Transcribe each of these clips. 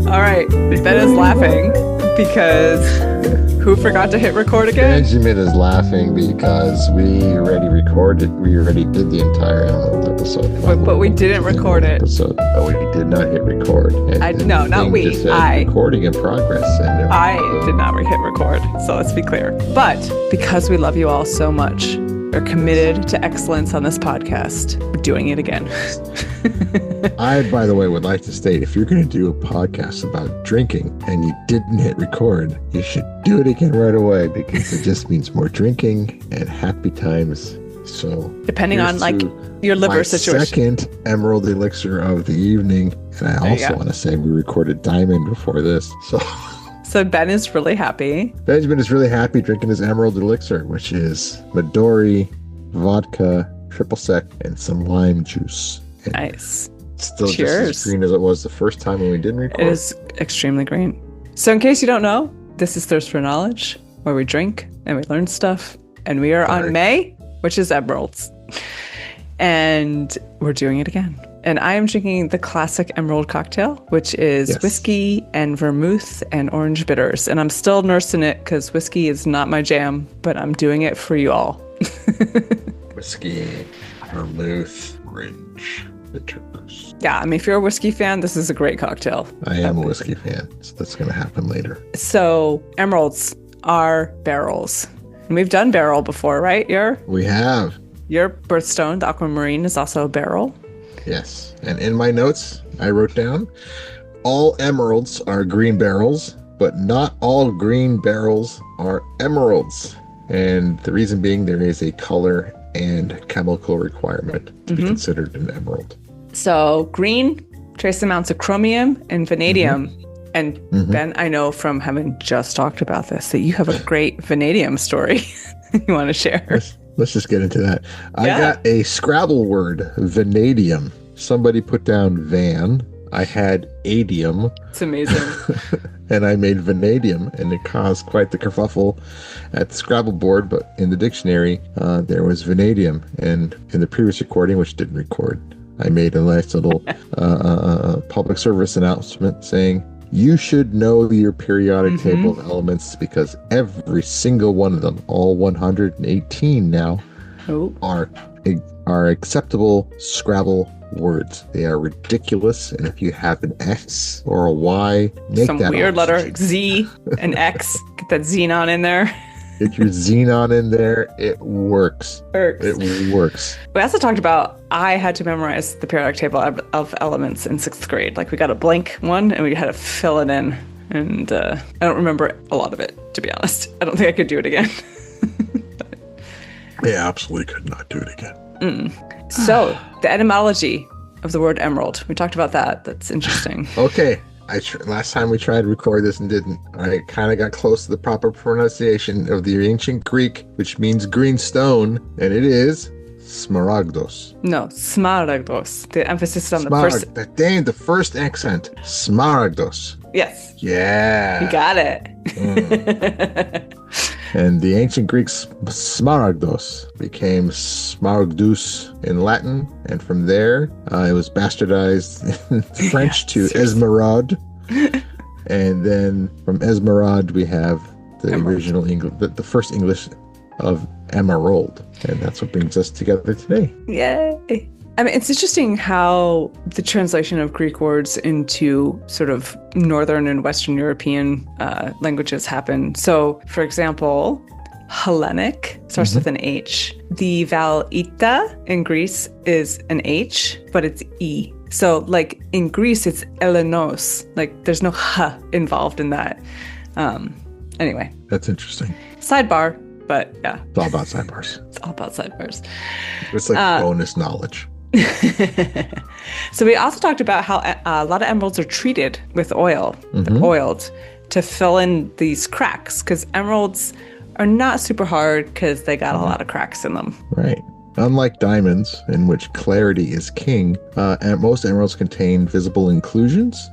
All right. Ben is laughing because who forgot to hit record again? Benjamin is laughing because we already recorded. We already did the entire emerald episode. But we didn't record it. Oh, we did not hit record. No, not we. Recording in progress. And I did not hit record. So let's be clear. But because we love you all so much, we're committed to excellence on this podcast. We're doing it again. I, by the way, would like to state, if you're going to do a podcast about drinking and you didn't hit record, you should do it again right away, because it just means more drinking and happy times. So depending on like your liver situation. Second emerald elixir of the evening. And I also want to say we recorded diamond before this. So Ben is really happy. Benjamin is really happy drinking his emerald elixir, which is Midori, vodka, triple sec, and some lime juice. And nice. Still just as green as it was the first time when we didn't record. It is extremely green. So in case you don't know, this is Thirst for Knowledge, where we drink and we learn stuff. And we are on May, which is emeralds. And we're doing it again. And I am drinking the classic emerald cocktail, which is whiskey and vermouth and orange bitters. And I'm still nursing it because whiskey is not my jam, but I'm doing it for you all. Whiskey, vermouth, orange bitters. Yeah, I mean, if you're a whiskey fan, this is a great cocktail. I am a whiskey fan, so that's going to happen later. So emeralds are barrels. And we've done barrel before, right? We have. Your birthstone, the aquamarine, is also a barrel. Yes. And in my notes, I wrote down, all emeralds are green barrels, but not all green barrels are emeralds. And the reason being, there is a color and chemical requirement to be considered an emerald. So green, trace amounts of chromium and vanadium. And Ben, I know from having just talked about this that you have a great vanadium story you want to share. Let's just get into that. I got a Scrabble word, vanadium. Somebody put down van. I had adium. It's amazing. And I made vanadium, and it caused quite the kerfuffle at the Scrabble board. But in the dictionary, there was vanadium. And in the previous recording, which didn't record, I made a nice little public service announcement saying, you should know your periodic table of elements, because every single one of them, all 118 now, are acceptable Scrabble words. They are ridiculous, and if you have an X or a Y, make some that weird letter, Z, and X, get that xenon in there. Get your xenon in there. It works. It works. We also talked about, I had to memorize the periodic table of elements in 6th grade. Like, we got a blank one and we had to fill it in. And I don't remember a lot of it, to be honest. I don't think I could do it again. I absolutely could not do it again. So, the etymology of the word emerald. We talked about that. That's interesting. Okay. Last time we tried to record this and didn't. I kind of got close to the proper pronunciation of the ancient Greek, which means green stone, and it is smaragdos. No, smaragdos. The emphasis is on the first. The first accent. Smaragdos. Yes. Yeah. You got it. And the ancient Greeks, smaragdos, became smaragdus in Latin, and from there it was bastardized in French to esmeraude, and then from esmeraude we have the original English, the first English of emerald, and that's what brings us together today. Yay! I mean, it's interesting how the translation of Greek words into sort of Northern and Western European languages happen. So, for example, Hellenic starts with an H. The vowel ita in Greece is an H, but it's E. So, like, in Greece, it's Elenos. Like, there's no H involved in that. Anyway. That's interesting. Sidebar, but yeah. It's all about sidebars. It's all about sidebars. It's like bonus knowledge. So we also talked about how a lot of emeralds are treated with oil. They're oiled to fill in these cracks, because emeralds are not super hard because they got a lot of cracks in them. Right. Unlike diamonds, in which clarity is king, most emeralds contain visible inclusions.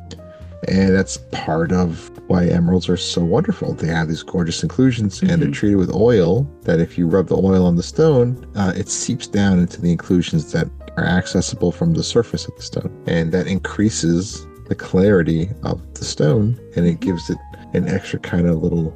And that's part of why emeralds are so wonderful. They have these gorgeous inclusions, and they're treated with oil that if you rub the oil on the stone, it seeps down into the inclusions that are accessible from the surface of the stone. And that increases the clarity of the stone, and it gives it an extra kind of little,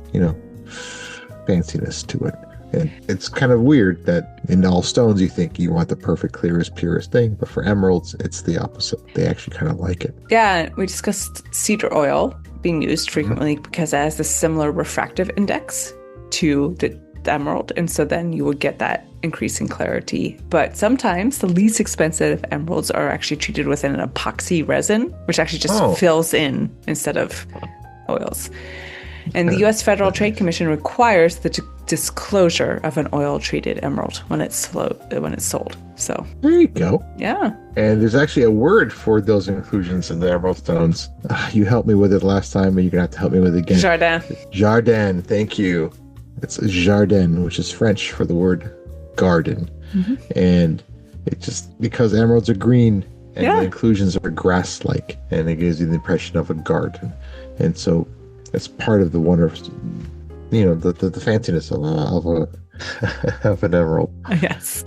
fanciness to it. And it's kind of weird that in all stones you think you want the perfect, clearest, purest thing, but for emeralds, it's the opposite. They actually kind of like it. Yeah, we discussed cedar oil being used frequently because it has a similar refractive index to the emerald, and so then you would get that increase in clarity. But sometimes the least expensive emeralds are actually treated with an epoxy resin, which actually just fills in instead of oils. And the U.S. Federal Trade Commission requires the disclosure of an oil-treated emerald when it's sold. So there you go. Yeah. And there's actually a word for those inclusions in the emerald stones. You helped me with it last time, and you're gonna have to help me with it again. Jardin. Jardin. Thank you. It's jardin, which is French for the word garden. And it just because emeralds are green and the inclusions are grass-like, and it gives you the impression of a garden. And so it's part of the wonder of, the fanciness of an emerald. Yes.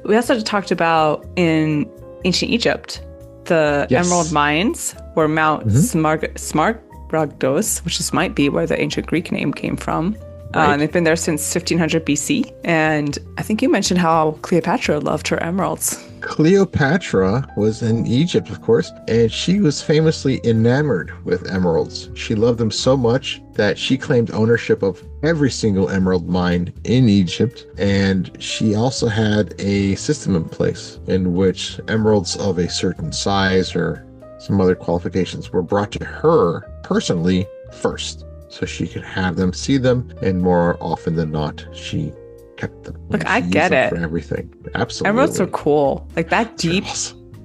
We also talked about in ancient Egypt, the emerald mines were Mount Smaragdos, which might be where the ancient Greek name came from. Right. They've been there since 1500 BC. And I think you mentioned how Cleopatra loved her emeralds. Cleopatra was in Egypt, of course, and she was famously enamored with emeralds. She loved them so much that she claimed ownership of every single emerald mine in Egypt. And she also had a system in place in which emeralds of a certain size or some other qualifications were brought to her personally first, so she could have them, see them, and more often than not, she kept them. Look, I get it. For everything. Absolutely. Emeralds are cool. Like that deep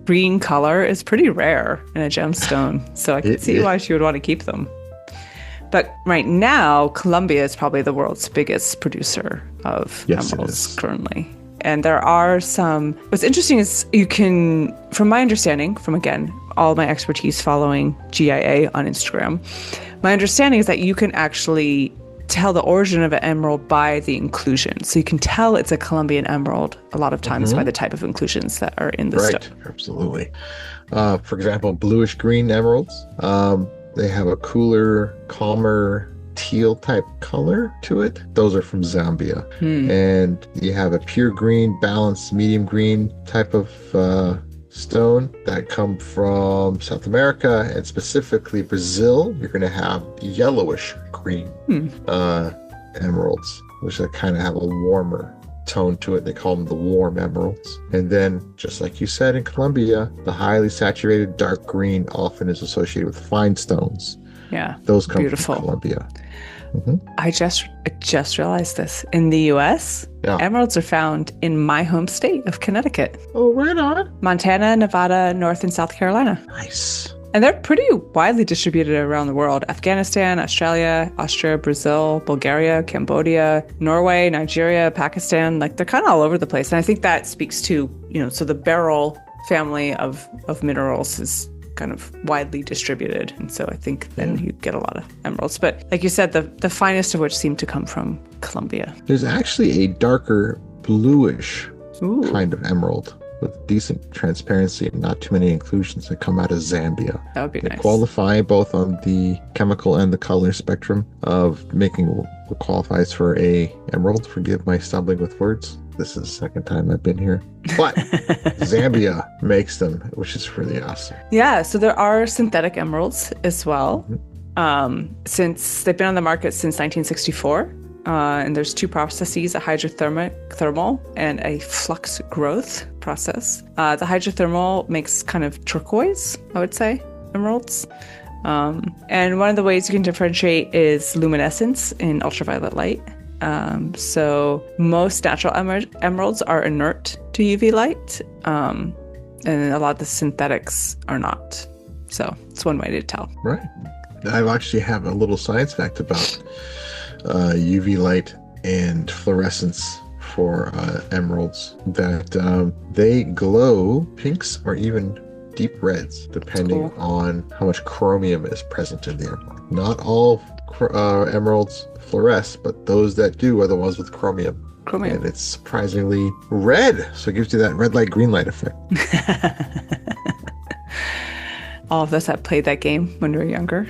green color is pretty rare in a gemstone. So I can see why she would want to keep them. But right now, Colombia is probably the world's biggest producer of emeralds currently. And there are some, what's interesting is you can, from my understanding, from again, all my expertise following GIA on Instagram, my understanding is that you can actually tell the origin of an emerald by the inclusion. So you can tell it's a Colombian emerald a lot of times by the type of inclusions that are in the stone. Absolutely. For example, bluish green emeralds, they have a cooler, calmer teal type color to it. Those are from Zambia. And you have a pure green, balanced, medium green type of stone that come from South America, and specifically Brazil. You're going to have yellowish green emeralds, which kind of have a warmer tone to it. They call them the warm emeralds. And then, just like you said, in Colombia, the highly saturated dark green often is associated with fine stones. Yeah, those come from Colombia. I just realized this. In the U.S., emeralds are found in my home state of Connecticut. Oh, right on. Montana, Nevada, North and South Carolina. Nice. And they're pretty widely distributed around the world. Afghanistan, Australia, Austria, Brazil, Bulgaria, Cambodia, Norway, Nigeria, Pakistan. Like, they're kind of all over the place. And I think that speaks to, so the beryl family of minerals is kind of widely distributed, and so I think then you get a lot of emeralds. But like you said, the finest of which seem to come from Colombia. There's actually a darker bluish kind of emerald with decent transparency and not too many inclusions that come out of Zambia. That would be nice. They qualify both on the chemical and the color spectrum of making what qualifies for a emerald. Forgive my stumbling with words. This is the second time I've been here. But Zambia makes them, which is really awesome. Yeah, so there are synthetic emeralds as well. Since they've been on the market since 1964. And there's two processes, a hydrothermal and a flux growth process. The hydrothermal makes kind of turquoise, I would say, emeralds. And one of the ways you can differentiate is luminescence in ultraviolet light. So most natural emeralds are inert to UV light, and a lot of the synthetics are not. So it's one way to tell. Right. I actually have a little science fact about UV light and fluorescence for emeralds, that they glow pinks or even deep reds, depending on how much chromium is present in the emerald. Not all emeralds fluoresce, but those that do are the ones with chromium. And it's surprisingly red, so it gives you that red light, green light effect. all of us that played that game when we were younger.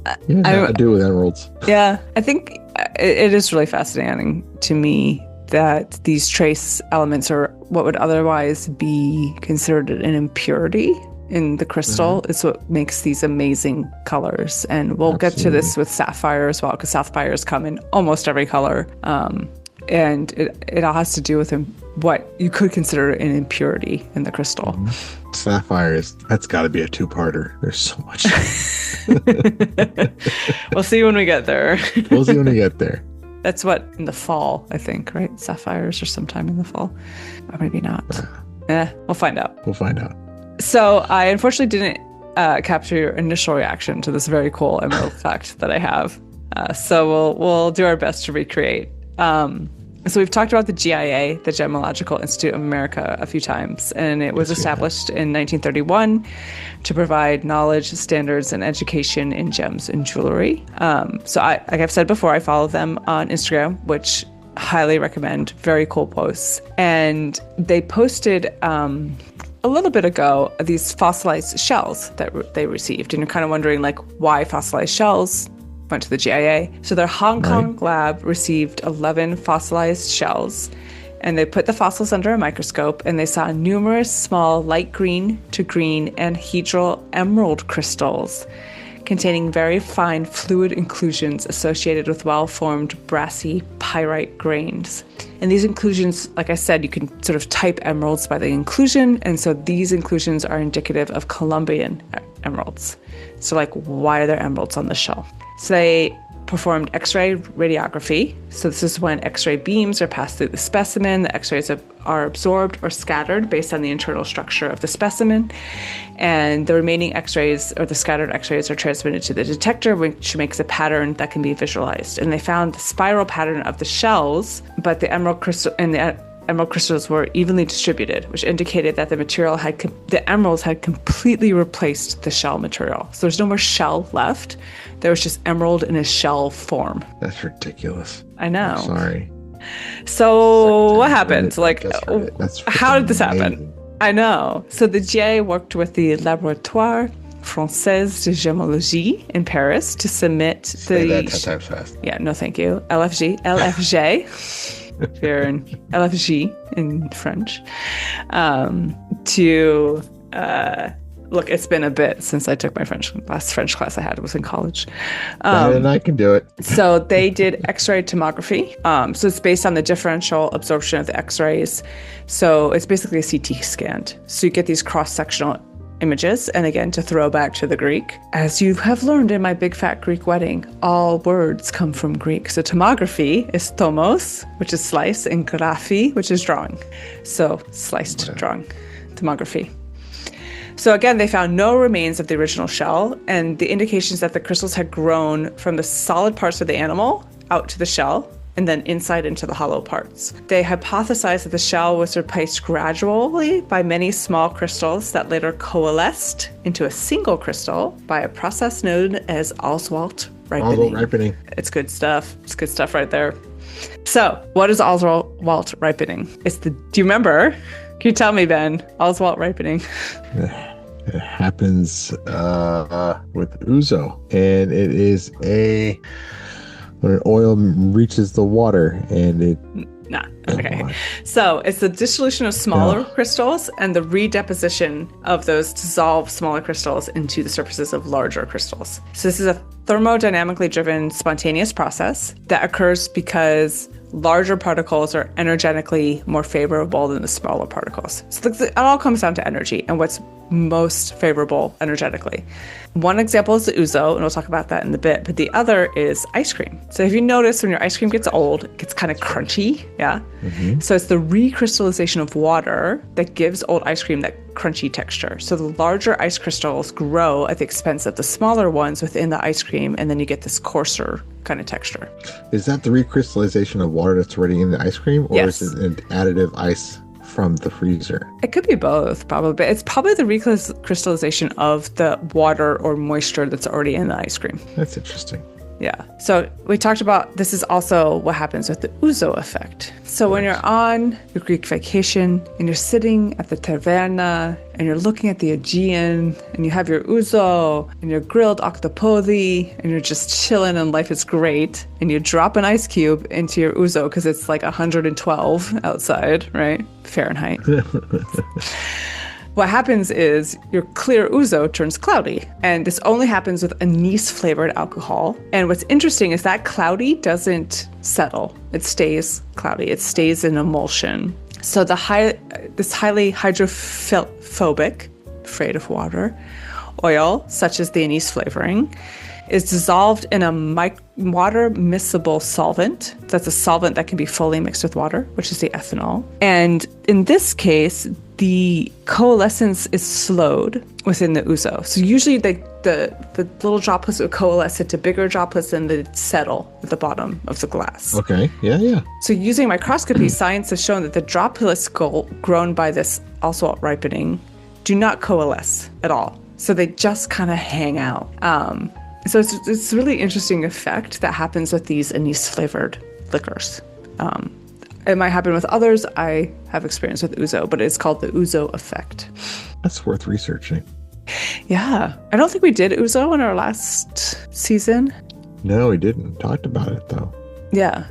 I do with emeralds. Yeah, I think it is really fascinating to me that these trace elements are what would otherwise be considered an impurity in the crystal. It's what makes these amazing colors. And we'll get to this with sapphire as well, because sapphires come in almost every color. And it all has to do with what you could consider an impurity in the crystal. Sapphire that's got to be a two-parter. There's so much. We'll see when we get there. We'll see when we get there. That's in the fall, I think, right? Sapphires are sometime in the fall. Or maybe not. We'll find out. So I unfortunately didn't capture your initial reaction to this very cool emerald fact that I have. So we'll do our best to recreate. So we've talked about the GIA, the Gemological Institute of America, a few times, and it was established in 1931 to provide knowledge, standards, and education in gems and jewelry. So like I've said before, I follow them on Instagram, which highly recommend. Very cool posts. And they posted a little bit ago these fossilized shells that they received. And you're kind of wondering, like, why fossilized shells? Went to the GIA. So their Hong Kong lab received 11 fossilized shells, and they put the fossils under a microscope, and they saw numerous small light green to green anhedral emerald crystals containing very fine fluid inclusions associated with well-formed brassy pyrite grains. And these inclusions, like I said, you can sort of type emeralds by the inclusion, and so these inclusions are indicative of Colombian emeralds. So, like, why are there emeralds on the shell? So they performed X-ray radiography. So this is when X-ray beams are passed through the specimen. The X-rays are absorbed or scattered based on the internal structure of the specimen. And the remaining X-rays, or the scattered X-rays, are transmitted to the detector, which makes a pattern that can be visualized. And they found the spiral pattern of the shells, but the emerald crystals were evenly distributed, which indicated that the emeralds had completely replaced the shell material. So there's no more shell left. There was just emerald in a shell form. That's ridiculous. I know. I'm sorry. So what happened? Like, how did this happen? Amazing. I know. So the GIA worked with the Laboratoire Français de Gemologie in Paris to submit Say that 10 times fast. Yeah, no thank you. LFJ. If you're in LFG in French, look, it's been a bit since I took my last French class I had was in college. And I can do it. So they did X-ray tomography. So it's based on the differential absorption of the X-rays. So it's basically a CT scan. So you get these cross-sectional images. And again, to throw back to the Greek, as you have learned in my big fat Greek wedding, all words come from Greek. So tomography is tomos, which is slice, and graphy, which is drawing. So sliced drawing, tomography. So again, they found no remains of the original shell, and the indications that the crystals had grown from the solid parts of the animal out to the shell, and then inside into the hollow parts. They hypothesized that the shell was replaced gradually by many small crystals that later coalesced into a single crystal by a process known as Oswald ripening. Oswald ripening. It's good stuff. It's good stuff right there. So, what is Oswald ripening? Do you remember? Can you tell me, Ben? Oswald ripening. It happens with ouzo, and it is when an oil reaches the water and it... Nah, okay. So it's the dissolution of smaller crystals and the redeposition of those dissolved smaller crystals into the surfaces of larger crystals. So this is a thermodynamically driven spontaneous process that occurs because larger particles are energetically more favorable than the smaller particles. So it all comes down to energy and what's most favorable energetically. One example is the ouzo, and we'll talk about that in a bit, but the other is ice cream. So if you notice when your ice cream gets old, it gets kind of crunchy, yeah? Mm-hmm. So it's the recrystallization of water that gives old ice cream that crunchy texture. So the larger ice crystals grow at the expense of the smaller ones within the ice cream, and then you get this coarser kind of texture. Is that the recrystallization of water that's already in the ice cream, or is it an additive ice from the freezer? It could be both, probably. But it's probably the recrystallization of the water or moisture that's already in the ice cream. That's interesting. Yeah. So we talked about this is also what happens with the ouzo effect. So when you're on your Greek vacation and you're sitting at the taverna and you're looking at the Aegean and you have your ouzo and your grilled octopodi and you're just chilling and life is great and you drop an ice cube into your ouzo because it's like 112 outside, right? Fahrenheit. What happens is your clear ouzo turns cloudy, and this only happens with anise-flavored alcohol. And what's interesting is that cloudy doesn't settle. It stays cloudy. It stays in emulsion. So this highly hydrophobic, afraid of water, oil, such as the anise flavoring, is dissolved in a water miscible solvent. That's a solvent that can be fully mixed with water, which is the ethanol. And in this case, the coalescence is slowed within the ouzo. So usually the little droplets will coalesce into bigger droplets and they settle at the bottom of the glass. Okay, yeah. So using microscopy, science has shown that the droplets grown by this oswalt ripening do not coalesce at all. So they just kind of hang out. So it's a really interesting effect that happens with these anise-flavored liquors. It might happen with others. I have experience with ouzo, but it's called the ouzo effect. That's worth researching. Yeah. I don't think we did ouzo in our last season. No, we didn't. Talked about it, though. Yeah.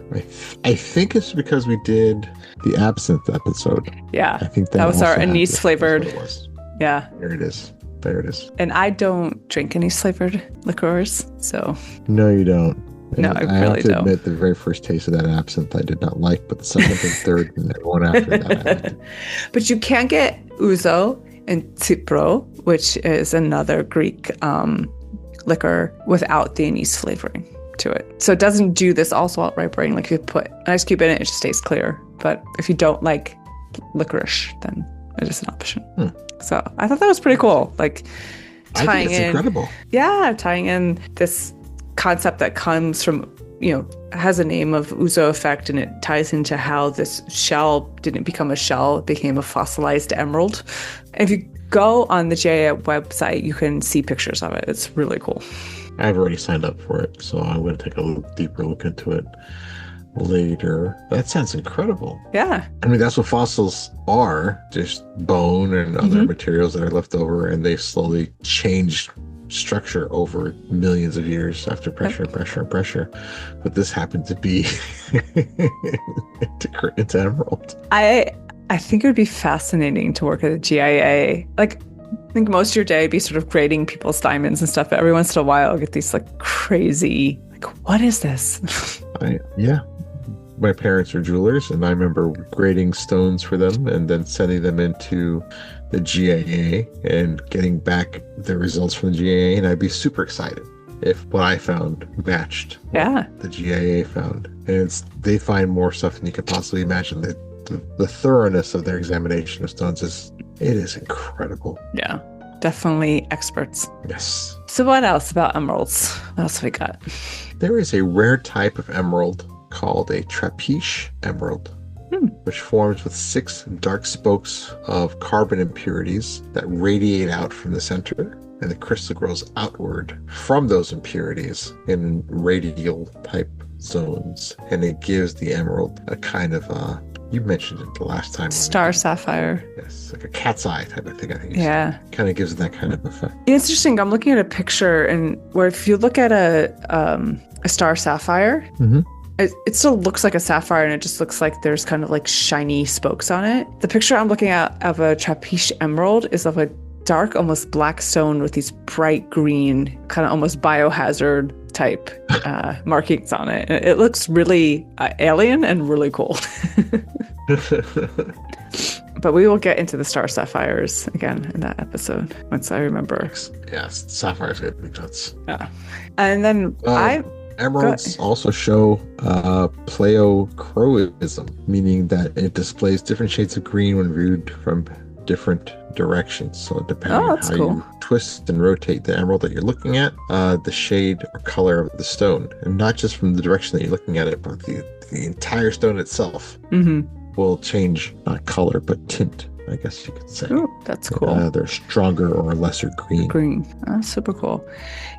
I think it's because we did the absinthe episode. Yeah. I think that was our anise-flavored. Yeah. There it is. And I don't drink anise-flavored liqueurs, so... No, you don't. No, I really don't. have to admit, the very first taste of that absinthe I did not like, but the second and third and everyone after that I liked it. But you can get ouzo and tsipro, which is another Greek liquor, without the anise flavoring to it. So it doesn't do this oswalt ripening. Like if you put an ice cube in it, it just stays clear. But if you don't like licorice, then it is an option. So I thought that was pretty cool. Like tying it's incredible. Yeah, tying in this concept that comes from, has a name of ouzo effect, and it ties into how this shell didn't become a shell, it became a fossilized emerald. And if you go on the GIA website, you can see pictures of it. It's really cool. I've already signed up for it, so I'm going to take a deeper look into it later. That sounds incredible. Yeah. I mean, that's what fossils are, just bone and other materials that are left over, and they slowly change structure over millions of years after pressure. But this happened to be into emerald. I think it would be fascinating to work at a GIA. Like, I think most of your day would be sort of grading people's diamonds and stuff, but every once in a while I'll get these like crazy, like, what is this? Yeah. My parents are jewelers, and I remember grading stones for them and then sending them into the GIA and getting back the results from the GIA, and I'd be super excited if what I found matched what the GIA found. And they find more stuff than you could possibly imagine. The thoroughness of their examination of stones is incredible. Yeah, definitely experts. Yes. So what else about emeralds? What else we got? There is a rare type of emerald called a trapeche emerald, which forms with 6 dark spokes of carbon impurities that radiate out from the center, and the crystal grows outward from those impurities in radial type zones, and it gives the emerald a kind of you mentioned it the last time. Star sapphire. Yes, like a cat's eye type of thing, I think. Yeah. Kind of gives it that kind of effect. It's interesting. I'm looking at a picture, and where if you look at a star sapphire, it still looks like a sapphire, and it just looks like there's kind of like shiny spokes on it. The picture I'm looking at of a trapeche emerald is of a dark, almost black stone with these bright green, kind of almost biohazard type markings on it. It looks really alien and really cool. But we will get into the star sapphires again in that episode once I remember. Yes, sapphires get big nuts. Yeah. And then emeralds also show pleochroism, meaning that it displays different shades of green when viewed from different directions. So depending on how you twist and rotate the emerald that you're looking at, the shade or color of the stone, and not just from the direction that you're looking at it, but the entire stone itself will change, not color, but tint I guess you could say. Ooh, that's cool. They're stronger or lesser green. Green. That's super cool.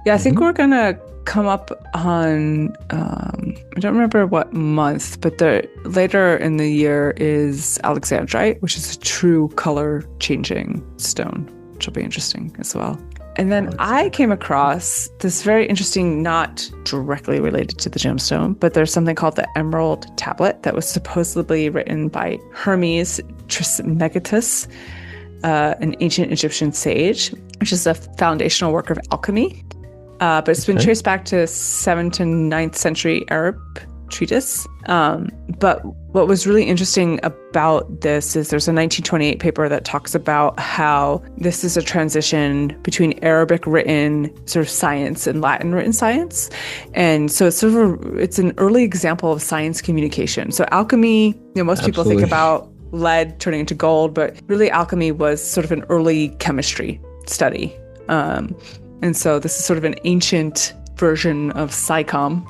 Yeah, I think we're going to come up on, I don't remember what month, but later in the year is Alexandrite, which is a true color changing stone, which will be interesting as well. And then I came across this very interesting, not directly related to the gemstone, but there's something called the Emerald Tablet that was supposedly written by Hermes Trismegistus, an ancient Egyptian sage, which is a foundational work of alchemy. But it's been traced back to 7th to 9th century Arab treatise. But what was really interesting about this is there's a 1928 paper that talks about how this is a transition between Arabic written sort of science and Latin written science. And so it's an early example of science communication. So alchemy, most people think about lead turning into gold, but really alchemy was sort of an early chemistry study. And so this is sort of an ancient version of SciComm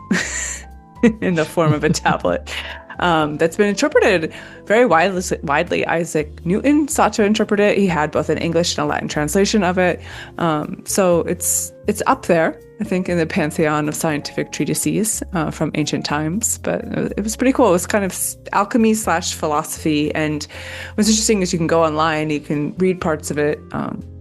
in the form of a tablet that's been interpreted very widely. Isaac Newton sought to interpret it. He had both an English and a Latin translation of it. So it's up there, I think, in the pantheon of scientific treatises from ancient times. But it was pretty cool. It was kind of alchemy / philosophy. And what's interesting is you can go online, you can read parts of it.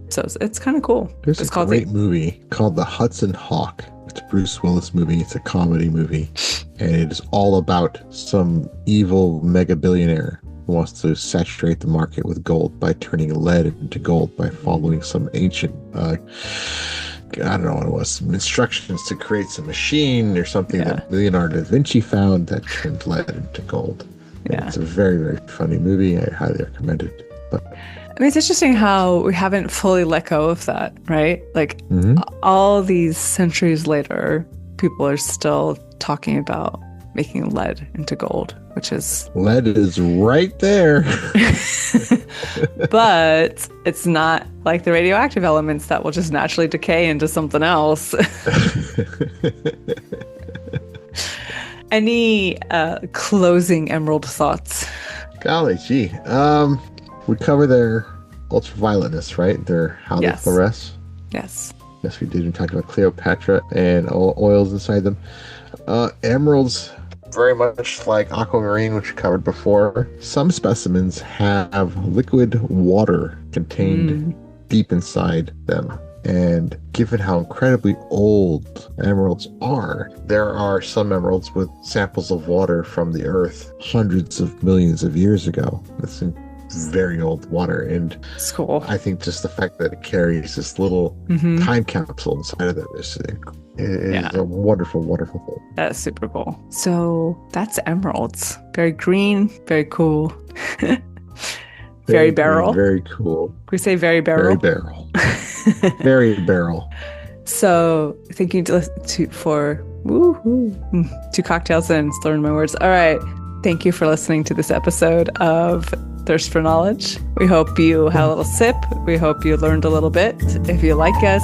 So it's kind of cool. There's a great movie called The Hudson Hawk. It's a Bruce Willis movie. It's a comedy movie. And it is all about some evil mega billionaire who wants to saturate the market with gold by turning lead into gold by following some ancient, I don't know what it was, some instructions to create some machine or something that Leonardo da Vinci found that turned lead into gold. Yeah. It's a very, very funny movie. I highly recommend it. But I mean, it's interesting how we haven't fully let go of that, right? Like all these centuries later, people are still talking about making lead into gold, which is... Lead is right there. But it's not like the radioactive elements that will just naturally decay into something else. Any closing Emerald thoughts? Golly gee. We cover their ultravioletness, right? How they fluoresce. Yes. Yes, we did. We talked about Cleopatra and oils inside them. Emeralds, very much like aquamarine, which we covered before. Some specimens have liquid water contained deep inside them. And given how incredibly old emeralds are, there are some emeralds with samples of water from the earth hundreds of millions of years ago. That's very old water, and it's cool. I think just the fact that it carries this little time capsule inside of it is a wonderful, wonderful thing. That's super cool. So that's emeralds. Very green, very cool. Very barrel. Very cool. Can we say very barrel? Very barrel. Very barrel. So thank you for two cocktails in. Learn my words. All right. Thank you for listening to this episode of Thirst for Knowledge. We hope you had a little sip. We hope you learned a little bit. If you like us,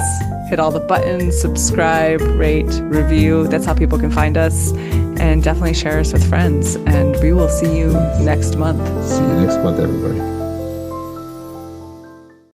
hit all the buttons, subscribe, rate, review. That's how people can find us. And definitely share us with friends. And we will see you next month. See you next month, everybody.